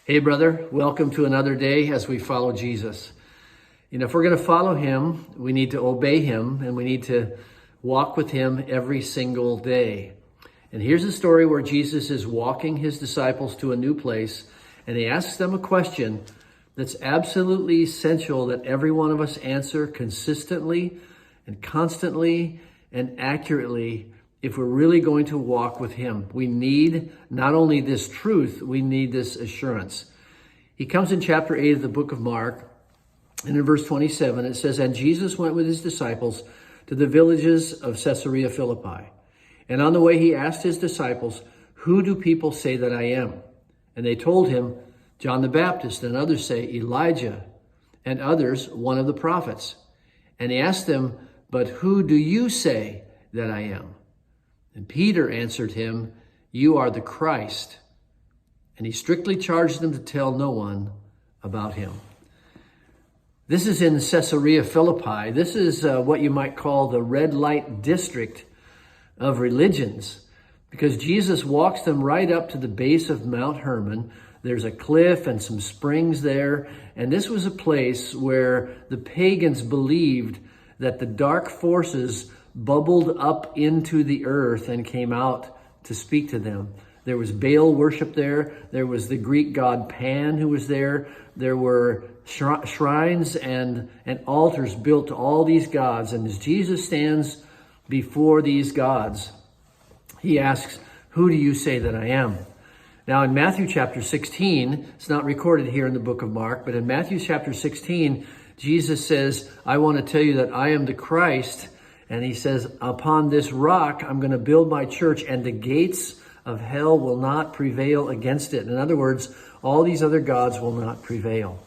Hey, brother, welcome to another day as we follow Jesus. If we're going to follow him, we need to obey him and we need to walk with him every single day. And here's a story where Jesus is walking his disciples to a new place and he asks them a question that's absolutely essential that every one of us answer consistently and constantly and accurately if we're really going to walk with him. We need not only this truth, we need this assurance. He comes in chapter 8 of the book of Mark, and in verse 27, it says, "And Jesus went with his disciples to the villages of Caesarea Philippi. And on the way he asked his disciples, 'Who do people say that I am?' And they told him, 'John the Baptist, and others say Elijah, and others one of the prophets.' And he asked them, 'But who do you say that I am?' And Peter answered him, 'You are the Christ.' And he strictly charged them to tell no one about him." This is in Caesarea Philippi. This is what you might call the red light district of religions, because Jesus walks them right up to the base of Mount Hermon. There's a cliff and some springs there. And this was a place where the pagans believed that the dark forces bubbled up into the earth and came out to speak to them. There was Baal worship there. There was the Greek god Pan who was there. There were shrines and altars built to all these gods. And as Jesus stands before these gods, he asks, "Who do you say that I am?" Now in Matthew chapter 16, it's not recorded here in the book of Mark, but in Matthew chapter 16, Jesus says, "I want to tell you that I am the Christ." And he says, "Upon this rock, I'm going to build my church, and the gates of hell will not prevail against it." In other words, all these other gods will not prevail.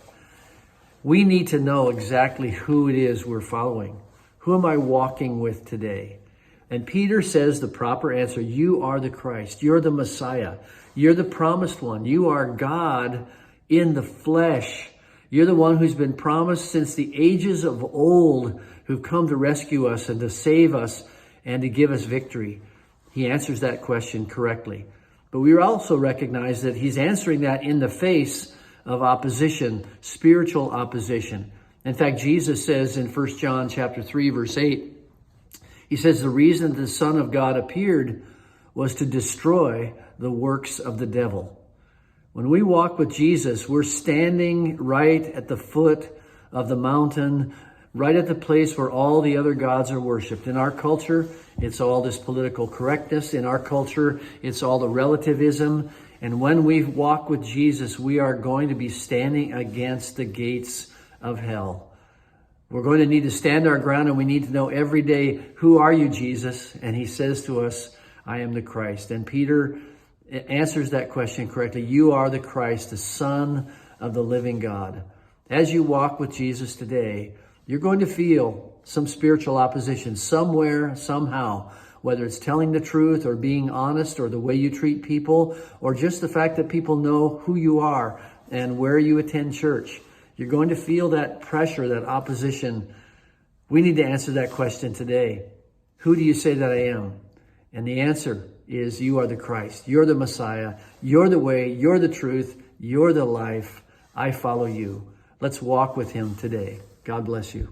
We need to know exactly who it is we're following. Who am I walking with today? And Peter says the proper answer: you are the Christ. You're the Messiah. You're the promised one. You are God in the flesh. You're the one who's been promised since the ages of old, who've come to rescue us and to save us and to give us victory. He answers that question correctly. But we also recognize that he's answering that in the face of opposition, spiritual opposition. In fact, Jesus says in 1 John chapter 3, verse 8, he says, "The reason the Son of God appeared was to destroy the works of the devil." When we walk with Jesus, we're standing right at the foot of the mountain, right at the place where all the other gods are worshipped. In our culture, it's all this political correctness. In our culture, it's all the relativism. And when we walk with Jesus, we are going to be standing against the gates of hell. We're going to need to stand our ground, and we need to know every day, who are you, Jesus? And he says to us, "I am the Christ." And Peter answers that question correctly. You are the Christ, the Son of the living God. As you walk with Jesus today, you're going to feel some spiritual opposition somewhere, somehow, whether it's telling the truth or being honest or the way you treat people or just the fact that people know who you are and where you attend church. You're going to feel that pressure, that opposition. We need to answer that question today. Who do you say that I am? And the answer is, you are the Christ. You're the Messiah. You're the way. You're the truth. You're the life. I follow you. Let's walk with him today. God bless you.